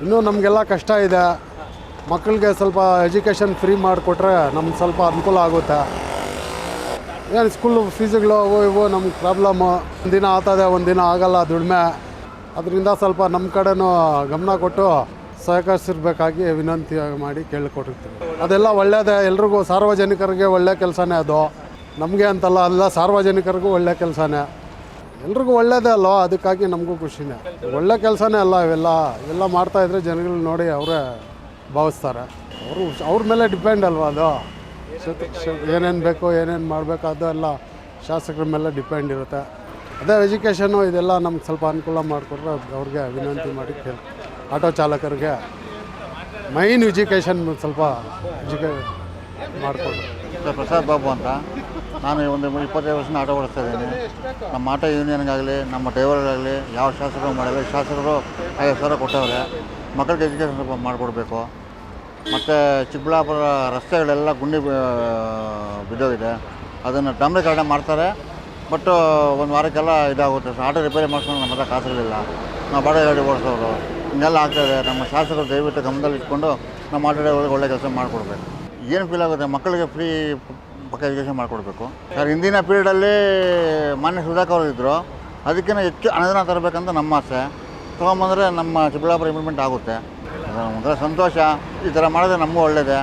ಇನ್ನೂ ನಮಗೆಲ್ಲ ಕಷ್ಟ ಇದೆ. ಮಕ್ಕಳಿಗೆ ಸ್ವಲ್ಪ ಎಜುಕೇಷನ್ ಫ್ರೀ ಮಾಡಿಕೊಟ್ರೆ ನಮ್ಗೆ ಸ್ವಲ್ಪ ಅನುಕೂಲ ಆಗುತ್ತೆ. ಏನು ಸ್ಕೂಲು ಫೀಸುಗಳು ಅವು ಇವು ನಮ್ಗೆ ಪ್ರಾಬ್ಲಮ್ಮು. ಒಂದಿನ ಆಗ್ತದೆ, ಒಂದಿನ ಆಗಲ್ಲ ದುಡಿಮೆ. ಅದರಿಂದ ಸ್ವಲ್ಪ ನಮ್ಮ ಕಡೆನೂ ಗಮನ ಕೊಟ್ಟು ಸಹಕರಿಸಿರ್ಬೇಕಾಗಿ ವಿನಂತಿ ಮಾಡಿ ಕೇಳಿಕೊಟ್ಟಿರ್ತೀವಿ. ಅದೆಲ್ಲ ಒಳ್ಳೆಯದೇ, ಎಲ್ರಿಗೂ ಸಾರ್ವಜನಿಕರಿಗೆ ಒಳ್ಳೆಯ ಕೆಲಸನೇ ಅದು. ನಮಗೆ ಅಂತಲ್ಲ, ಎಲ್ಲ ಸಾರ್ವಜನಿಕರಿಗೂ ಒಳ್ಳೆಯ ಕೆಲಸನೇ, ಎಲ್ರಿಗೂ ಒಳ್ಳೆಯದೇ ಅಲ್ವ. ಅದಕ್ಕಾಗಿ ನಮಗೂ ಖುಷಿನೇ. ಒಳ್ಳೆ ಕೆಲಸನೇ ಅಲ್ಲ ಇವೆಲ್ಲ ಮಾಡ್ತಾಯಿದ್ರೆ ಜನಗಳು ನೋಡಿ ಅವರೇ ಭಾವಿಸ್ತಾರೆ. ಅವ್ರ ಮೇಲೆ ಡಿಪೆಂಡ್ ಅಲ್ವ ಅದು. ಏನೇನು ಬೇಕು ಏನೇನು ಮಾಡಬೇಕು ಅದೆಲ್ಲ ಶಾಸಕರ ಮೇಲೆ ಡಿಪೆಂಡ್ ಇರುತ್ತೆ. ಅದೇ ಎಜುಕೇಷನ್ನು ಇದೆಲ್ಲ ನಮ್ಗೆ ಸ್ವಲ್ಪ ಅನುಕೂಲ ಮಾಡಿಕೊಟ್ರೆ ಅವ್ರಿಗೆ ವಿನಂತಿ ಮಾಡಿ ಆಟೋ ಚಾಲಕರಿಗೆ ಮೈನ್ ಎಜುಕೇಷನ್ ಸ್ವಲ್ಪ ಮಾಡಿಕೊಡ್ರಿ. ಪ್ರಸಾದ್ ಬಾಬು ಅಂತ. ನಾನು ಒಂದು 25 ವರ್ಷದಿಂದ ಆಟೋ ಓಡಿಸ್ತಾ ಇದ್ದೀನಿ. ನಮ್ಮ ಆಟೋ ಯೂನಿಯನ್ಗಾಗಲಿ ನಮ್ಮ ಡ್ರೈವರ್ಗಾಗಲಿ ಯಾವ ಶಾಸಕರು ಮಾಡಿಲ್ಲ. ಶಾಸಕರು 50,000 ಕೊಟ್ಟವ್ರೆ. ಮಕ್ಕಳಿಗೆ ಎಜುಕೇಷನ್ ಸ್ವಲ್ಪ ಮಾಡಿಕೊಡ್ಬೇಕು. ಮತ್ತು ಚಿಕ್ಕಬಳ್ಳಾಪುರ ರಸ್ತೆಗಳೆಲ್ಲ ಗುಂಡಿ ಬಿದ್ದೋಗಿದೆ. ಅದನ್ನು ಡಾಂಬರೀಕರಣ ಮಾಡ್ತಾರೆ. ಬಟ್ ಒಂದು ವಾರಕ್ಕೆಲ್ಲ ಇದಾಗುತ್ತೆ. ಆಟೋ ರಿಪೇರಿ ಮಾಡಿಸ್ಕೊಂಡು ನಮ್ಮ ಹತ್ರ ಕಾಸುಗಳಿಲ್ಲ. ನಾವು ಬಾಡಿಗೆ ಗಾಡಿ ಓಡಿಸೋರು ಹಿಂಗೆಲ್ಲ ಆಗ್ತಾಯಿದೆ. ನಮ್ಮ ಶಾಸಕರು ದಯವಿಟ್ಟು ಗಮನದಲ್ಲಿ ಇಟ್ಕೊಂಡು ನಮ್ಮ ಆಟೋ ಡ್ರೈವರ್ಗೆ ಒಳ್ಳೆ ಕೆಲಸ ಮಾಡಿಕೊಡ್ಬೇಕು. ಏನು ಫೀಲ್ ಆಗುತ್ತೆ, ಮಕ್ಕಳಿಗೆ ಫ್ರೀ ಪಕ್ಕ ಎಜುಕೇಷನ್ ಮಾಡಿಕೊಡ್ಬೇಕು ಸರ್. ಹಿಂದಿನ ಪೀರಿಯಡಲ್ಲಿ ಮಾನ್ಯ ಸುಧಾಕರ್ ಅವರು ಇದ್ದರು. ಅದಕ್ಕಿಂತ ಹೆಚ್ಚು ಅನುದಾನ ತರಬೇಕಂತ ನಮ್ಮ ಆಸೆ. ತೊಗೊಂಬಂದರೆ ನಮ್ಮ ಚಿಕ್ಕಬಳ್ಳಾಪುರ ಇಂಪ್ರೂವ್ಮೆಂಟ್ ಆಗುತ್ತೆ. ಒಂಥರ ಸಂತೋಷ. ಈ ಥರ ಮಾಡಿದ್ರೆ ನಮಗೂ ಒಳ್ಳೆಯದೇ.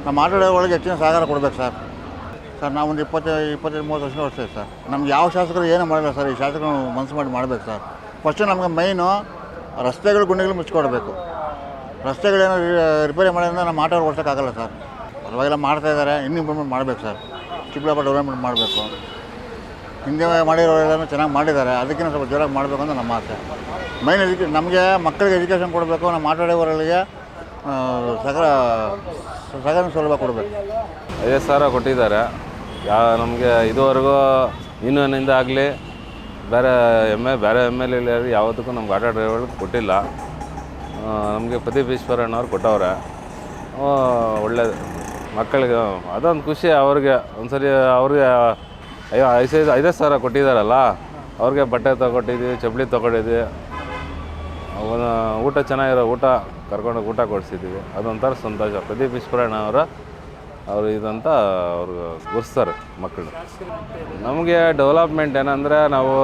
ನಮ್ಮ ಆಟೋ ಡ್ರೈವರ್ಗಳಿಗೆ ಹೆಚ್ಚಿನ ಸಹಕಾರ ಕೊಡಬೇಕು ಸರ್. ನಾವು ಒಂದು 25-30 ವರ್ಷ ಓಡಿಸ್ತೇವೆ ಸರ್. ನಮ್ಗೆ ಯಾವ ಶಾಸಕರು ಏನೂ ಮಾಡಿಲ್ಲ ಸರ್. ಈ ಶಾಸಕರು ಮನಸ್ಸು ಮಾಡಿ ಮಾಡಬೇಕು ಸರ್. ಫಸ್ಟು ನಮಗೆ ಮೈನು ರಸ್ತೆಗಳು ಗುಂಡಿಗಳು ಮುಚ್ಚಿಕೊಡ್ಬೇಕು. ರಸ್ತೆಗಳೇನೋ ರಿಪೇರಿ ಮಾಡೋದ್ರಿಂದ ನಮ್ಮ ಆಟೋ ಓಡಿಸೋಕ್ಕಾಗಲ್ಲ ಸರ್. ಪರವಾಗಿಲ್ಲ ಮಾಡ್ತಾಯಿದ್ದಾರೆ. ಇನ್ನೂ ಇಂಪ್ರೂವ್ಮೆಂಟ್ ಮಾಡಬೇಕು ಸರ್. ಚಿಕ್ಕಬಳ್ಳಾಪುರ ಡೆವಲಪ್ಮೆಂಟ್ ಮಾಡಬೇಕು. ಹಿಂದೆ ಮಾಡಿರೋರೆಲ್ಲರೂ ಚೆನ್ನಾಗಿ ಮಾಡಿದ್ದಾರೆ. ಅದಕ್ಕಿಂತ ಸ್ವಲ್ಪ ಜೋರಾಗಿ ಮಾಡಬೇಕು ಅಂತ ನಮ್ಮ ಆಸೆ. ಮೈನ್ ನಮಗೆ ಮಕ್ಕಳಿಗೆ ಎಜುಕೇಷನ್ ಕೊಡಬೇಕು. ನಮ್ಮ ಆಟೋ ಡ್ರೈವರ್ಗಳಿಗೆ ಸಗರ ಸೌಲಭ್ಯ ಕೊಡಬೇಕು. 50,000 ಕೊಟ್ಟಿದ್ದಾರೆ. ನಮಗೆ ಇದುವರೆಗೂ ಯೂನಿಯನ್ನಿಂದ ಆಗಲಿ ಬೇರೆ ಎಮ್ ಎಲ್ ಎ ಯಾವುದಕ್ಕೂ ನಮ್ಗೆ ಆಟೋ ಡ್ರೈವರ್ಗೆ ಕೊಟ್ಟಿಲ್ಲ. ನಮಗೆ ಪ್ರದೀಪ್ ಈಶ್ವರಣ್ಣವ್ರು ಕೊಟ್ಟವ್ರೆ. ಒಳ್ಳೆಯದು ಮಕ್ಕಳಿಗೆ. ಅದೊಂದು ಖುಷಿ ಅವ್ರಿಗೆ. ಒಂದ್ಸರಿ ಅವ್ರಿಗೆ 50,000 ಕೊಟ್ಟಿದ್ದಾರಲ್ಲ, ಅವ್ರಿಗೆ ಬಟ್ಟೆ ತೊಗೊಟ್ಟಿದ್ವಿ, ಚಪ್ಪಲಿ ತೊಗೊಂಡಿದ್ವಿ, ಊಟ ಚೆನ್ನಾಗಿರೋ ಊಟ ಕರ್ಕೊಂಡೋಗಿ ಊಟ ಕೊಡಿಸಿದ್ದೀವಿ. ಅದೊಂಥರ ಸಂತೋಷ. ಪ್ರದೀಪ್ ಈಶ್ವರಣ್ಣ ಅವರು ಇದಂತ ಅವರು ಗುರ್ಸ್ತಾರೆ ಮಕ್ಕಳು. ನಮಗೆ ಡೆವಲಪ್ಮೆಂಟ್ ಏನಂದರೆ, ನಾವು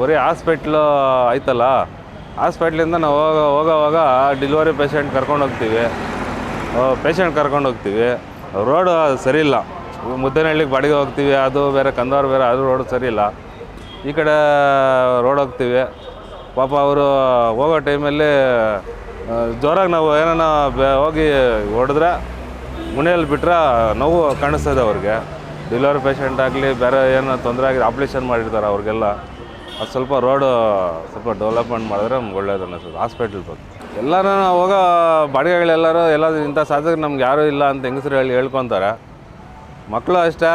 ಬರೀ ಹಾಸ್ಪಿಟ್ಲು ಆಯ್ತಲ್ಲ, ಹಾಸ್ಪಿಟ್ಲಿಂದ ನಾವು ಹೋಗೋವಾಗ ಡೆಲಿವರಿ ಪೇಷಂಟ್ ಕರ್ಕೊಂಡು ಹೋಗ್ತೀವಿ. ರೋಡು ಸರಿ ಇಲ್ಲ. ಮುದ್ದೇನಹಳ್ಳಿಗೆ ಬಾಡಿಗೆ ಹೋಗ್ತೀವಿ, ಅದು ಬೇರೆ, ಕಂದವಾರ ಬೇರೆ, ಅದು ರೋಡು ಸರಿ ಇಲ್ಲ. ಈ ಕಡೆ ರೋಡ್ ಹೋಗ್ತೀವಿ. ಪಾಪ ಅವರು ಹೋಗೋ ಟೈಮಲ್ಲಿ ಜೋರಾಗಿ ನಾವು ಏನಾನ ಹೋಗಿ ಹೊಡೆದ್ರೆ ಮುನೆಯಲ್ಲಿ ಬಿಟ್ಟರೆ ನೋವು ಕಾಣಿಸ್ತದೆ ಅವ್ರಿಗೆ. ಡೆಲಿವರಿ ಪೇಷಂಟ್ ಆಗಲಿ ಬೇರೆ ಏನೋ ತೊಂದರೆ ಆಗಿ ಆಪ್ರೇಷನ್ ಮಾಡಿರ್ತಾರೆ ಅವ್ರಿಗೆಲ್ಲ. ಅದು ಸ್ವಲ್ಪ ರೋಡು ಸ್ವಲ್ಪ ಡೆವಲಪ್ಮೆಂಟ್ ಮಾಡಿದ್ರೆ ನಮ್ಗೆ ಒಳ್ಳೇದು ಅನ್ನಿಸ್ತದೆ. ಹಾಸ್ಪಿಟ್ಲ್ ಬಗ್ಗೆ ಎಲ್ಲರೂ ಹೋಗೋ ಬಾಡಿಗೆಗಳೆಲ್ಲರೂ ಇಂಥ ಶಾಸಕರು ನಮ್ಗೆ ಯಾರೂ ಇಲ್ಲ ಅಂತ ಹೆಂಗಸರು ಹೇಳ್ಕೊತಾರೆ. ಮಕ್ಕಳು ಅಷ್ಟೇ.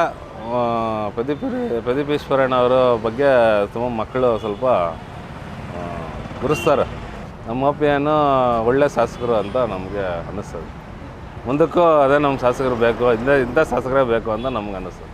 ಪ್ರದೀಪ್ ಈಶ್ವರಣ್ಣ ಅವರ ಬಗ್ಗೆ ತುಂಬ ಮಕ್ಕಳು ಸ್ವಲ್ಪ ಗುರುಸ್ತಾರೆ. ನಮ್ಮ ಒಪಿಯನ್ನು ಒಳ್ಳೆ ಶಾಸಕರು ಅಂತ ನಮಗೆ ಅನ್ನಿಸ್ತದೆ. ಮುಂದಕ್ಕೂ ಅದೇ ನಮ್ಮ ಶಾಸಕರು ಬೇಕು, ಇಂಥ ಶಾಸಕರೇ ಬೇಕು ಅಂತ ನಮ್ಗೆ ಅನ್ನಿಸ್ತದೆ.